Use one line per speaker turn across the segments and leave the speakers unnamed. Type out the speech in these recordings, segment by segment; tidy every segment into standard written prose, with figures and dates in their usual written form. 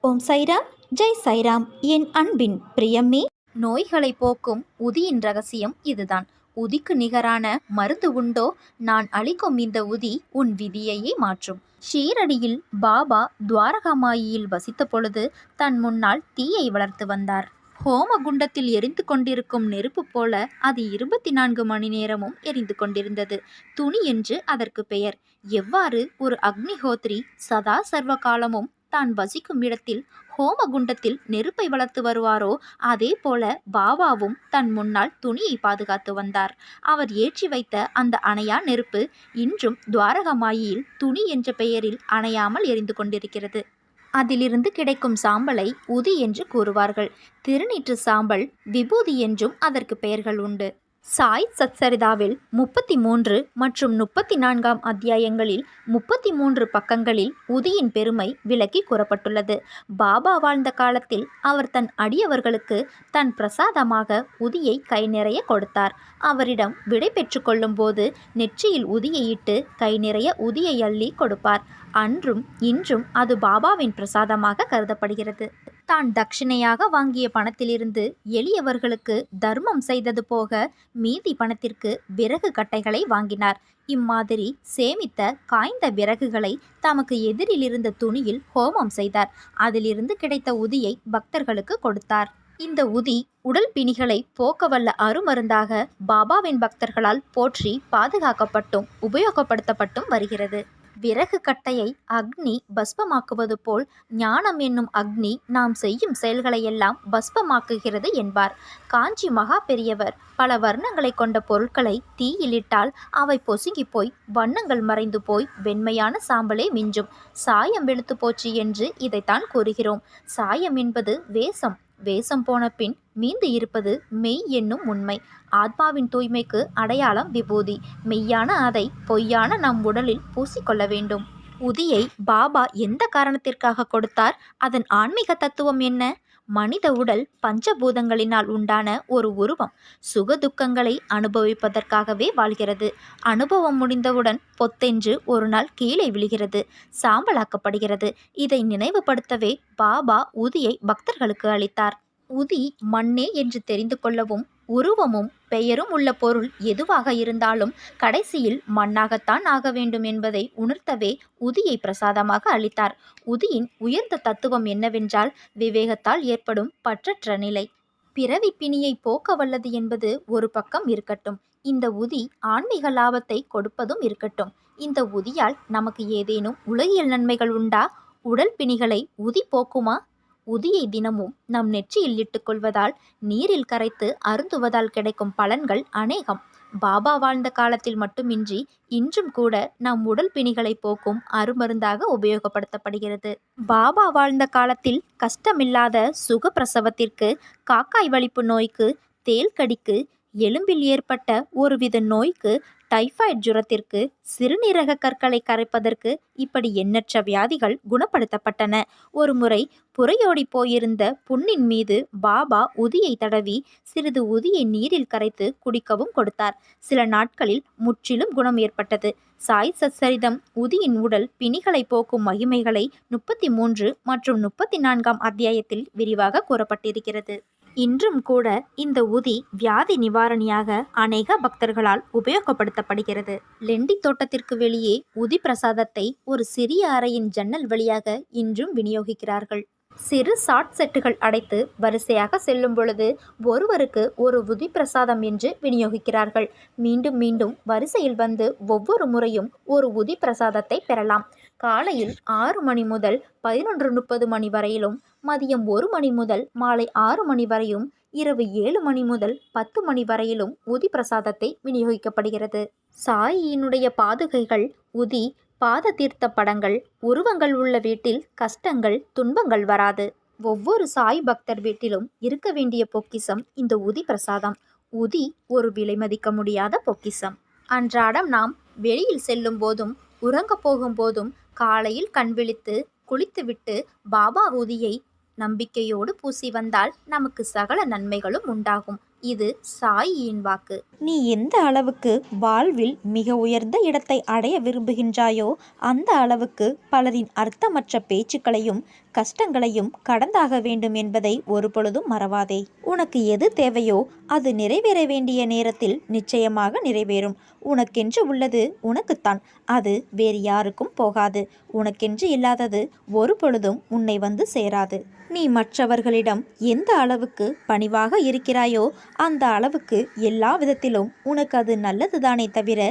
ஓம் சைராம், ஜெய் சைராம். என் அன்பின் பிரியமே, நோய்களை போக்கும் உதியின் ரகசியம் இதுதான். உதிக்கு நிகரான மருந்து உண்டோ? நான் அளிக்கும் இந்த உதி உன் விதியையே மாற்றும். ஷீரடியில் பாபா துவாரகாமாயியில் வசித்த பொழுது தன் முன்னால் தீயை வளர்த்து வந்தார். ஹோம குண்டத்தில் எரிந்து கொண்டிருக்கும் நெருப்பு போல அது 24 மணி நேரமும் எரிந்து கொண்டிருந்தது. துணி என்று அதற்கு பெயர். எவ்வாறு ஒரு அக்னிஹோத்ரி சதா சர்வ காலமும் தான் வசிக்கும் இடத்தில் ஹோம குண்டத்தில் நெருப்பை வளர்த்து வருவாரோ அதே போல பாபாவும் தன் முன்னால் துணியை பாதுகாத்து வந்தார். அவர் ஏற்றி வைத்த அந்த அணையா நெருப்பு இன்றும் துவாரகமாயியில் துணி என்ற பெயரில் அணையாமல் எரிந்து கொண்டிருக்கிறது. அதிலிருந்து கிடைக்கும் சாம்பலை உதி என்று கூறுவார்கள். திருநீற்று சாம்பல், விபூதி என்றும் அதற்கு பெயர்கள் உண்டு. சாய் சத்சரிதாவில் 33 மற்றும் 34 அத்தியாயங்களில் 33 பக்கங்களில் உதியின் பெருமை விளக்கி கூறப்பட்டுள்ளது. பாபா வாழ்ந்த காலத்தில் அவர் தன் அடியவர்களுக்கு தன் பிரசாதமாக உதியை கை நிறைய கொடுத்தார். அவரிடம் விடை பெற்று கொள்ளும் போது நெற்றியில் உதியை இட்டு கை நிறைய உதியை அள்ளி கொடுப்பார். அன்றும் இன்றும் அது பாபாவின் பிரசாதமாக கருதப்படுகிறது. தான் தட்சிணையாக வாங்கிய பணத்திலிருந்து எளியவர்களுக்கு தர்மம் செய்தது போக மீதி பணத்திற்கு விறகு கட்டைகளை வாங்கினார். இம்மாதிரி சேமித்த காய்ந்த விறகுகளை தமக்கு எதிரில் இருந்த துணியில் ஹோமம் செய்தார். அதிலிருந்து கிடைத்த உதியை பக்தர்களுக்கு கொடுத்தார். இந்த உதி உடல் பிணிகளை போக்கவல்ல அருமருந்தாக பாபாவின் பக்தர்களால் போற்றி பாதுகாக்கப்பட்டும் உபயோகப்படுத்தப்பட்டும் வருகிறது. விறகு கட்டையை அக்னி பஸ்பமாக்குவது போல் ஞானம் என்னும் அக்னி நாம் செய்யும் செயல்களையெல்லாம் பஸ்பமாக்குகிறது என்பார். காஞ்சி மகா பெரியவர் பல வர்ணங்களை கொண்ட பொருட்களை தீயிலிட்டால் அவை பொசுங்கி போய் வண்ணங்கள் மறைந்து போய் வெண்மையான சாம்பலே மிஞ்சும். சாயம் வெளுத்து போச்சு என்று இதைத்தான் கூறுகிறோம். சாயம் என்பது வேஷம். வேஷம் போன பின் மீந்து இருப்பது மெய் என்னும் உண்மை. ஆத்மாவின் தூய்மைக்கு அடையாளம் விபூதி. மெய்யான அதை பொய்யான நம் உடலில் பூசிக்கொள்ள வேண்டும். உதியை பாபா எந்த காரணத்திற்காக கொடுத்தார்? அதன் ஆன்மீக தத்துவம் என்ன? மனித உடல் பஞ்சபூதங்களினால் உண்டான ஒரு உருவம். சுகதுக்கங்களை அனுபவிப்பதற்காகவே வாழ்கிறது. அனுபவம் முடிந்தவுடன் பொத்தென்று ஒரு நாள் கீழே விழுகிறது, சாம்பலாக்கப்படுகிறது. இதை நினைவுபடுத்தவே பாபா உதியை பக்தர்களுக்கு அளித்தார். உதி மண்ணே என்று தெரிந்து கொள்ளவும், உருவமும் பெயரும் உள்ள பொருள் எதுவாக இருந்தாலும் கடைசியில் மண்ணாகத்தான் ஆக வேண்டும் என்பதை உணர்த்தவே உதியை பிரசாதமாக அளித்தார். உதியின் உயர்ந்த தத்துவம் என்னவென்றால் விவேகத்தால் ஏற்படும் பற்றற்ற நிலை. பிறவி பிணியை போக்க வல்லது என்பது ஒரு பக்கம் இருக்கட்டும், இந்த உதி ஆன்மீக லாபத்தை கொடுப்பதும் இருக்கட்டும். இந்த உதியால் நமக்கு ஏதேனும் உலகியல் நன்மைகள் உண்டா? உடல் பிணிகளை உதி போக்குமா? உதியை தினமும் நம் நெற்றியில் இட்டுக்கொள்வதால், நீரில் கரைத்து அருந்துவதால் கிடைக்கும் பலன்கள் அநேகம். பாபா வாழ்ந்த காலத்தில் மட்டுமின்றி இன்றும் கூட நம் உடல் பிணிகளை போக்கும் அருமருந்தாக உபயோகப்படுத்தப்படுகிறது. பாபா வாழ்ந்த காலத்தில் கஷ்டமில்லாத சுகப்பிரசவத்திற்கு, காக்காய் வலிப்பு நோய்க்கு, தேல் கடிக்கு, எலும்பில் ஏற்பட்ட ஒருவித நோய்க்கு, டைபாய்டு ஜுரத்திற்கு, சிறுநீரக கற்களை கரைப்பதற்கு, இப்படி எண்ணற்ற வியாதிகள் குணப்படுத்தப்பட்டன. ஒரு முறை புரையோடி போயிருந்த புண்ணின் மீது பாபா உதியை தடவி சிறிது உதியை நீரில் கரைத்து குடிக்கவும் கொடுத்தார். சில நாட்களில் முற்றிலும் குணம் ஏற்பட்டது. சாய் சச்சரிதம் உதியின் உடல் பிணிகளை போக்கும் மகிமைகளை 33 மற்றும் 34 அத்தியாயத்தில் விரிவாக கூறப்பட்டிருக்கிறது. இன்றும் கூட இந்த உதி வியாதி நிவாரணியாக அநேக பக்தர்களால் உபயோகப்படுத்தப்படுகிறது. லெண்டி தோட்டத்திற்கு வெளியே உதி பிரசாதத்தை ஒரு சிறிய அறையின் ஜன்னல் வழியாக இன்றும் விநியோகிக்கிறார்கள். சிறு ஷார்ட் செட்டுகள் அடைத்து வரிசையாக செல்லும் பொழுது ஒருவருக்கு ஒரு உதி பிரசாதம் என்று விநியோகிக்கிறார்கள். மீண்டும் மீண்டும் வரிசையில் வந்து ஒவ்வொரு முறையும் ஒரு உதி பிரசாதத்தை பெறலாம். காலையில் 6 மணி முதல் 11:30 மணி வரையிலும், மதியம் 1 மணி முதல் மாலை 6 மணி வரையும், இரவு 7 மணி முதல் 10 மணி வரையிலும் உதி பிரசாதத்தை விநியோகிக்கப்படுகிறது. சாயியினுடைய பாதுகைகள், உதி, பாத தீர்த்த படங்கள், உருவங்கள் உள்ள வீட்டில் கஷ்டங்கள் துன்பங்கள் வராது. ஒவ்வொரு சாய் பக்தர் வீட்டிலும் இருக்க வேண்டிய பொக்கிஷம் இந்த உதி பிரசாதம். உதி ஒரு விலை மதிக்க முடியாத பொக்கிஷம். அன்றாடம் நாம் வெளியில் செல்லும் போதும் உறங்க போகும் போதும் காலையில் கண் விழித்து குளித்துவிட்டு பாபா உதியை நம்பிக்கையோடு பூசி வந்தால் நமக்கு சகல நன்மைகளும் உண்டாகும். இது சாயியின் வாக்கு.
நீ எந்த அளவுக்கு வாழ்வில் மிக உயர்ந்த இடத்தை அடைய விரும்புகின்றாயோ அந்த அளவுக்கு பலரின் அர்த்தமற்ற பேச்சுக்களையும் கஷ்டங்களையும் கடந்தாக வேண்டும் என்பதை ஒரு பொழுதும் மறவாதே. உனக்கு எது தேவையோ அது நிறைவேற வேண்டிய நேரத்தில் நிச்சயமாக நிறைவேறும். உனக்கென்று உள்ளது உனக்குத்தான், அது வேறு யாருக்கும் போகாது. உனக்கென்று இல்லாதது ஒரு பொழுதும் உன்னை வந்து சேராது. நீ மற்றவர்களிடம் எந்த அளவுக்கு பணிவாக இருக்கிறாயோ அந்த அளவுக்கு எல்லா விதத்திலும் உனக்கு அது நல்லதுதானே தவிர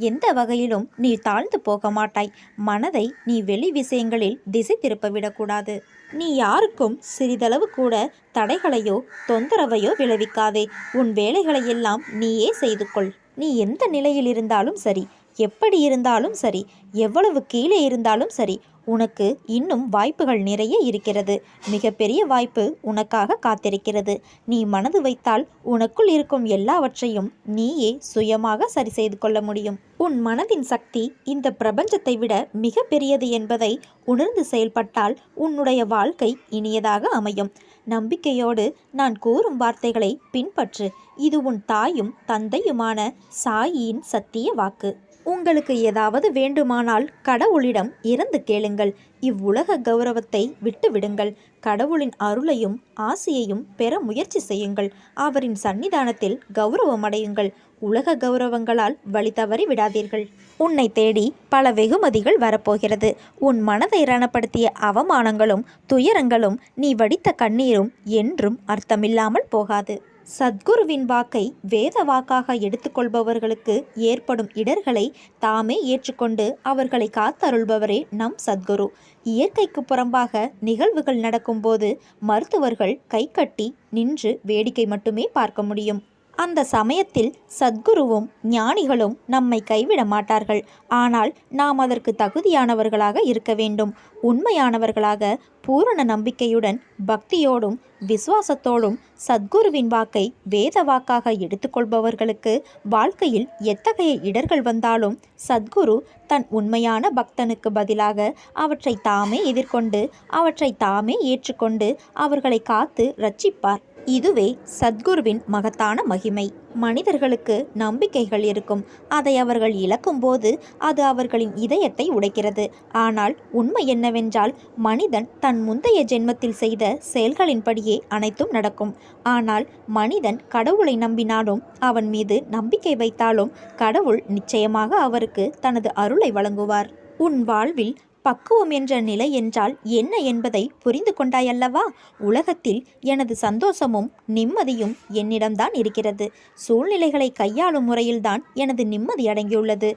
எந்த வகையிலும் நீ தாழ்ந்து போக மாட்டாய். மனதை நீ வெளி விஷயங்களில் திசை திருப்ப விடக்கூடாது. நீ யாருக்கும் சிறிதளவு கூட தடைகளையோ தொந்தரவையோ விளைவிக்காதே. உன் வேலைகளை எல்லாம் நீயே செய்து கொள். நீ எந்த நிலையில் இருந்தாலும் சரி, எப்படி இருந்தாலும் சரி, எவ்வளவு கீழே இருந்தாலும் சரி, உனக்கு இன்னும் வாய்ப்புகள் நிறைய இருக்கிறது. மிகப்பெரிய வாய்ப்பு உனக்காக காத்திருக்கிறது. நீ மனது வைத்தால் உனக்குள் இருக்கும் எல்லாவற்றையும் நீயே சுயமாக சரி செய்து கொள்ள முடியும். உன் மனதின் சக்தி இந்த பிரபஞ்சத்தை விட மிக பெரியது என்பதை உணர்ந்து செயல்பட்டால் உன்னுடைய வாழ்க்கை இனியதாக அமையும். நம்பிக்கையோடு நான் கூறும் வார்த்தைகளை பின்பற்று. இது உன் தாயும் தந்தையுமான சாயியின் சத்திய வாக்கு. உங்களுக்கு ஏதாவது வேண்டுமானால் கடவுளிடம் இறந்து கேளுங்கள். இவ்வுலக கௌரவத்தை விட்டு விடுங்கள். கடவுளின் அருளையும் ஆசியையும் பெற முயற்சி செய்யுங்கள். அவரின் சன்னிதானத்தில் கௌரவம் அடையுங்கள். உலக கௌரவங்களால் வழி தவறி விடாதீர்கள். உன்னை தேடி பல வெகுமதிகள் வரப்போகிறது. உன் மனதை ரணப்படுத்திய அவமானங்களும் துயரங்களும் நீ வடித்த கண்ணீரும் என்றும் அர்த்தமில்லாமல் போகாது. சத்குருவின் வாக்கை வேத வாக்காக எடுத்துக்கொள்பவர்களுக்கு ஏற்படும் இடர்களை தாமே ஏற்றுக்கொண்டு அவர்களை காத்தருள்பவரே நம் சத்குரு. இயற்கைக்கு புறம்பாக நிகழ்வுகள் நடக்கும்போது மருத்துவர்கள் கைகட்டி நின்று வேடிக்கை மட்டுமே பார்க்க முடியும். அந்த சமயத்தில் சத்குருவும் ஞானிகளும் நம்மை கைவிட மாட்டார்கள். ஆனால் நாம் அதற்கு தகுதியானவர்களாக இருக்க வேண்டும். உண்மையானவர்களாக பூரண நம்பிக்கையுடன் பக்தியோடும் விசுவாசத்தோடும் சத்குருவின் வாக்கை வேத வாக்காக எடுத்துக்கொள்பவர்களுக்கு வாழ்க்கையில் எத்தகைய இடர்கள் வந்தாலும் சத்குரு தன் உண்மையான பக்தனுக்கு பதிலாக அவற்றை தாமே எதிர்கொண்டு அவற்றை தாமே ஏற்றுக்கொண்டு அவர்களை காத்து ரட்சிப்பார். இதுவே சத்குருவின் மகத்தான மகிமை. மனிதர்களுக்கு நம்பிக்கைகள் இருக்கும். அதை அவர்கள் இழக்கும்போது அது அவர்களின் இதயத்தை உடைக்கிறது. ஆனால் உண்மை என்னவென்றால் மனிதன் தன் முந்தைய ஜென்மத்தில் செய்த செயல்களின்படியே அனைத்தும் நடக்கும். ஆனால் மனிதன் கடவுளை நம்பினாலும் அவன் மீது நம்பிக்கை வைத்தாலும் கடவுள் நிச்சயமாக அவருக்கு தனது அருளை வழங்குவார். உன் வாழ்வில் பக்குவம் என்ற நிலை என்றால் என்ன என்பதை புரிந்து கொண்டாயல்லவா? உலகத்தில் எனது சந்தோஷமும் நிம்மதியும் என்னிடம்தான் இருக்கிறது. சூழ்நிலைகளை கையாளும் முறையில்தான் எனது நிம்மதி அடங்கியுள்ளது.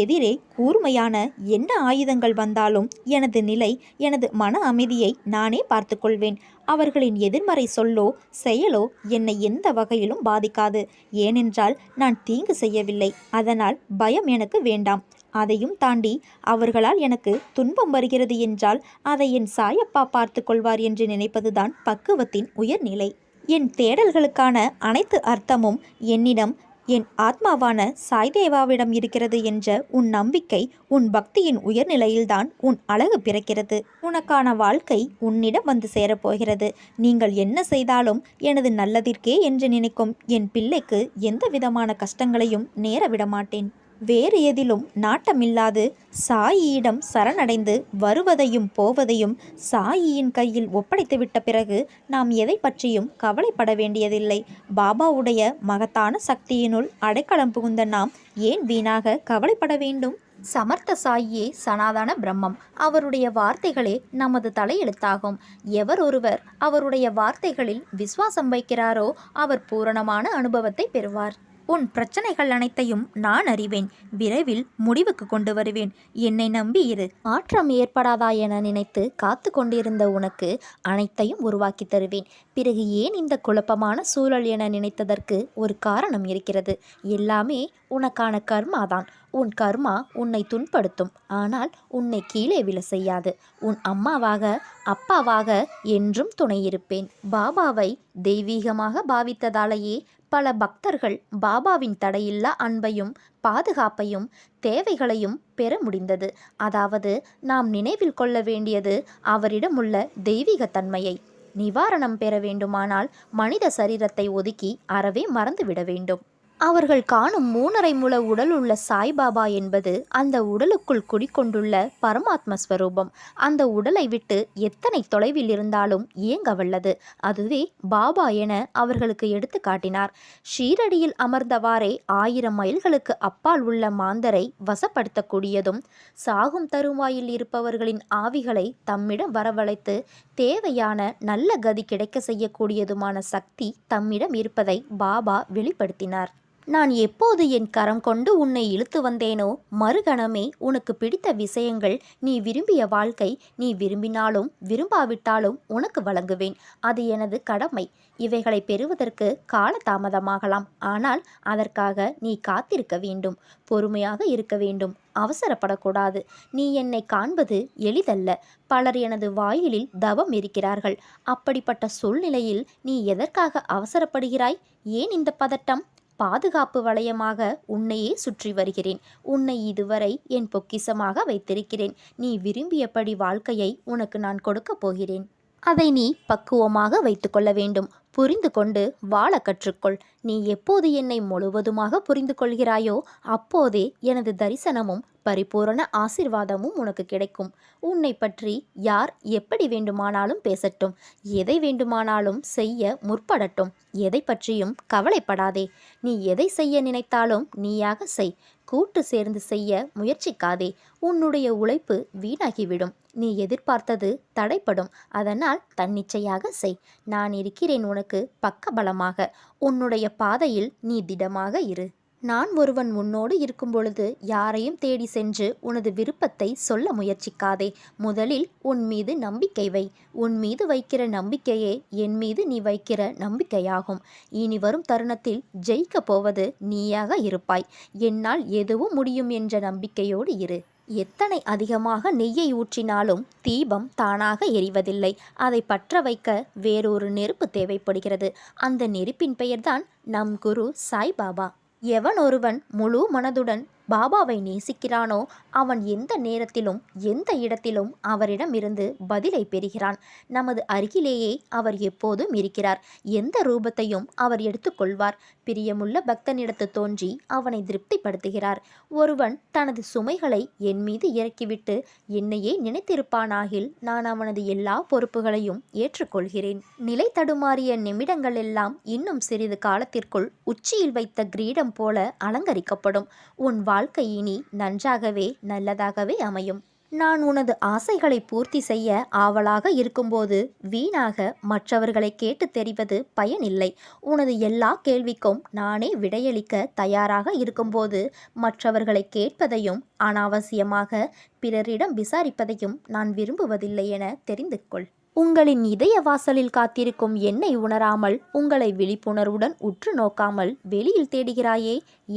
எதிரே கூர்மையான என்ன ஆயுதங்கள் வந்தாலும் எனது நிலை, எனது மன அமைதியை நானே பார்த்து கொள்வேன். அவர்களின் எதிர்மறை சொல்லோ செயலோ என்னை எந்த வகையிலும் பாதிக்காது. ஏனென்றால் நான் தீங்கு செய்யவில்லை. அதனால் பயம் எனக்கு வேண்டாம். அதையும் தாண்டி அவர்களால் எனக்கு துன்பம் வருகிறது என்றால் அதை என் சாயப்பா பார்த்து கொள்வார் என்று நினைப்பதுதான் பக்குவத்தின் உயர்நிலை. என் தேடல்களுக்கான அனைத்து அர்த்தமும் என்னிடம், என் ஆத்மாவான சாய்தேவாவிடம் இருக்கிறது என்ற உன் நம்பிக்கை, உன் பக்தியின் உயர்நிலையில்தான் உன் அழகு பிறக்கிறது. உனக்கான வாழ்க்கை உன்னிடம் வந்து சேரப்போகிறது. நீங்கள் என்ன செய்தாலும் எனது நல்லதிற்கே என்று நினைக்கும் என் பிள்ளைக்கு எந்த விதமான கஷ்டங்களையும் நேர விடமாட்டேன். வேறு எதிலும் நாட்டமில்லாது சாயியிடம் சரணடைந்து வருவதையும் போவதையும் சாயியின் கையில் ஒப்படைத்துவிட்ட பிறகு நாம் எதை பற்றியும் கவலைப்பட வேண்டியதில்லை. பாபாவுடைய மகத்தான சக்தியினுள் அடைக்கலம் புகுந்த நாம் ஏன் வீணாக கவலைப்பட வேண்டும்?
சமர்த்த சாயியே சனாதன பிரம்மம். அவருடைய வார்த்தைகளே நமது தலையெழுத்தாகும். எவர் ஒருவர் அவருடைய வார்த்தைகளில் விசுவாசம் வைக்கிறாரோ அவர் பூரணமான அனுபவத்தை பெறுவார். உன் பிரச்சனைகள் அனைத்தையும் நான் அறிவேன். விரைவில் முடிவுக்கு கொண்டு வருவேன். என்னை நம்பி இரு. மாற்றம் ஏற்படாதா என நினைத்து காத்து கொண்டிருந்த உனக்கு அனைத்தையும் உருவாக்கி தருவேன். பிறகு ஏன் இந்த குழப்பமான சூழல் என நினைத்ததற்கு ஒரு காரணம் இருக்கிறது. எல்லாமே உனக்கான கர்மாதான். உன் கர்மா உன்னை துன்படுத்தும், ஆனால் உன்னை கீழே விழ செய்யாது. உன் அம்மாவாக அப்பாவாக என்றும் துணையிருப்பேன். பாபாவை தெய்வீகமாக பாவித்ததாலேயே பல பக்தர்கள் பாபாவின் தடையில்லா அன்பையும் பாதுகாப்பையும் தேவைகளையும் பெற முடிந்தது. அதாவது நாம் நினைவில் கொள்ள வேண்டியது அவரிடமுள்ள தெய்வீக தன்மையை. நிவாரணம் பெற வேண்டுமானால் மனித சரீரத்தை ஒதுக்கி அறவே மறந்துவிட வேண்டும். அவர்கள் காணும் 3.5 முழ உடல் உள்ள சாய்பாபா என்பது அந்த உடலுக்குள் குடிக்கொண்டுள்ள பரமாத்ம ஸ்வரூபம். அந்த உடலை விட்டு எத்தனை தொலைவில் இருந்தாலும் இயங்க வல்லது. அதுவே பாபா என அவர்களுக்கு எடுத்து காட்டினார். ஷீரடியில் அமர்ந்தவாறே 1000 மைல்களுக்கு அப்பால் உள்ள மாந்தரை வசப்படுத்தக்கூடியதும், சாகும் தருவாயில் இருப்பவர்களின் ஆவிகளை தம்மிடம் வரவழைத்து தேவையான நல்ல கதி கிடைக்க செய்யக்கூடியதுமான சக்தி தம்மிடம் இருப்பதை பாபா வெளிப்படுத்தினார். நான் எப்போது என் கரம் கொண்டு உன்னை இழுத்து வந்தேனோ, மறுகணமே உனக்கு பிடித்த விஷயங்கள், நீ விரும்பிய வாழ்க்கை, நீ விரும்பினாலும் விரும்பாவிட்டாலும் உனக்கு வழங்குவேன். அது எனது கடமை. இவைகளை பெறுவதற்கு காலதாமதமாகலாம். ஆனால் அதற்காக நீ காத்திருக்க வேண்டும், பொறுமையாக இருக்க வேண்டும், அவசரப்படக்கூடாது. நீ என்னை காண்பது எளிதல்ல. பலர் எனது வாயிலில் தவம் இருக்கிறார்கள். அப்படிப்பட்ட சூழ்நிலையில் நீ எதற்காக அவசரப்படுகிறாய்? ஏன் இந்த பதட்டம்? பாதுகாப்பு வளையமாக உன்னையே சுற்றி வருகிறேன். உன்னை இதுவரை என் பொக்கிஷமாக வைத்திருக்கிறேன். நீ விரும்பியபடி வாழ்க்கையை உனக்கு நான் கொடுக்கப் போகிறேன். அதை நீ பக்குவமாக வைத்துக்கொள்ள வேண்டும். புரிந்து கொண்டு வாழ கற்றுக்கொள். நீ எப்போது என்னை முழுவதுமாக புரிந்து கொள்கிறாயோ அப்போதே எனது தரிசனமும் பரிபூரண ஆசிர்வாதமும் உனக்கு கிடைக்கும். உன்னை பற்றி யார் எப்படி வேண்டுமானாலும் பேசட்டும், எதை வேண்டுமானாலும் செய்ய முற்படட்டும், எதை பற்றியும் கவலைப்படாதே. நீ எதை செய்ய நினைத்தாலும் நீயாக செய். கூட்டு சேர்ந்து செய்ய முயற்சிக்காதே. உன்னுடைய உழைப்பு வீணாகிவிடும். நீ எதிர்பார்த்தது தடைப்படும். அதனால் தன்னிச்சையாக செய். நான் இருக்கிறேன் உனக்கு பக்கபலமாக. உன்னுடைய பாதையில் நீ திடமாக இரு. நான் ஒருவன் உன்னோடு இருக்கும் பொழுது யாரையும் தேடி சென்று உனது விருப்பத்தை சொல்ல முயற்சிக்காதே. முதலில் உன் மீது நம்பிக்கை வை. உன் மீது வைக்கிற நம்பிக்கையே என் மீது நீ வைக்கிற நம்பிக்கையாகும். இனி வரும் தருணத்தில் ஜெயிக்கப் போவது நீயாக இருப்பாய். என்னால் எதுவும் முடியும் என்ற நம்பிக்கையோடு இரு. எத்தனை அதிகமாக நெய்யை ஊற்றினாலும் தீபம் தானாக எரிவதில்லை. அதை பற்ற வைக்க வேறொரு நெருப்பு தேவைப்படுகிறது. அந்த நெருப்பின் பெயர்தான் நம் குரு சாய்பாபா. எவன் ஒருவன் முழு மனதுடன் பாபாவை நேசிக்கிறானோ அவன் எந்த நேரத்திலும் எந்த இடத்திலும் அவரிடமிருந்து பதிலை பெறுகிறான். நமது அருகிலேயே அவர் எப்போதும் இருக்கிறார். எந்த ரூபத்தையும் அவர் எடுத்துக்கொள்வார். பிரியமுள்ள பக்தனிடத்து தோன்றி அவனை திருப்திப்படுத்துகிறார். ஒருவன் தனது சுமைகளை என் மீது இறக்கிவிட்டு என்னையே நினைத்திருப்பானாகில் நான் அவனது எல்லா பொறுப்புகளையும் ஏற்றுக்கொள்கிறேன். நிலை தடுமாறிய நிமிடங்கள் எல்லாம் இன்னும் சிறிது காலத்திற்குள் உச்சியில் வைத்த கிரீடம் போல அலங்கரிக்கப்படும். உன் வாழ்க்கை இனி நன்றாகவே நல்லதாகவே அமையும். நான் உனது ஆசைகளை பூர்த்தி செய்ய ஆவலாக இருக்கும்போது வீணாக மற்றவர்களை கேட்டு தெரிவது பயனில்லை. உனது எல்லா கேள்விக்கும் நானே விடையளிக்க தயாராக இருக்கும்போது மற்றவர்களை கேட்பதையும் அனாவசியமாக பிறரிடம் விசாரிப்பதையும் நான் விரும்புவதில்லை என தெரிந்து கொள். உங்களின் இதய வாசலில் காத்திருக்கும் என்னை உணராமல், உங்களை விழிப்புணர்வுடன் உற்று நோக்காமல் வெளியில் தேடுகிறாயே,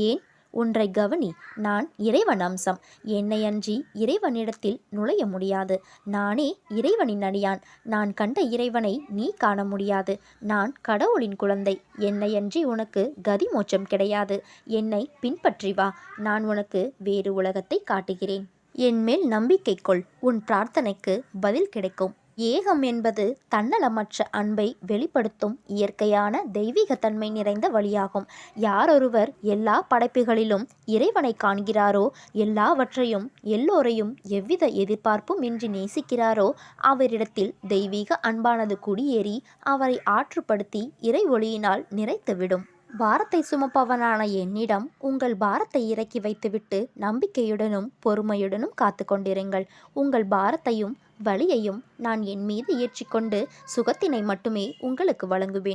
ஏன்? ஒன்றை கவனி. நான் இறைவன் அம்சம். என்னை அன்றி இறைவனிடத்தில் நுழைய முடியாது. நானே இறைவனின் அடியான். நான் கண்ட இறைவனை நீ காண முடியாது. நான் கடவுளின் குழந்தை. என்னை அன்றி உனக்கு கதி மோட்சம் கிடையாது. என்னை பின்பற்றி வா. நான் உனக்கு வேறு உலகத்தை காட்டுகிறேன். என் மேல் நம்பிக்கை கொள். உன் பிரார்த்தனைக்கு பதில் கிடைக்கும். ஏகம் என்பது தன்னலமற்ற அன்பை வெளிப்படுத்தும் இயற்கையான தெய்வீக தன்மை நிறைந்த வழியாகும். யாரொருவர் எல்லா படைப்புகளிலும் இறைவனை காண்கிறாரோ, எல்லாவற்றையும் எல்லோரையும் எவ்வித எதிர்பார்ப்பும் இன்றி நேசிக்கிறாரோ, அவரிடத்தில் தெய்வீக அன்பானது குடியேறி அவரை ஆற்றுப்படுத்தி இறை ஒளியினால் நிறைத்துவிடும். பாரத்தை சுமப்பவனான என்னிடம் உங்கள் பாரத்தை இறக்கி வைத்துவிட்டு நம்பிக்கையுடனும் பொறுமையுடனும் காத்து கொண்டிருங்கள். உங்கள் பாரத்தையும் வலியையும் நான் என் மீது ஏற்றிக்கொண்டு சுகத்தினை மட்டுமே உங்களுக்கு வழங்குவேன்.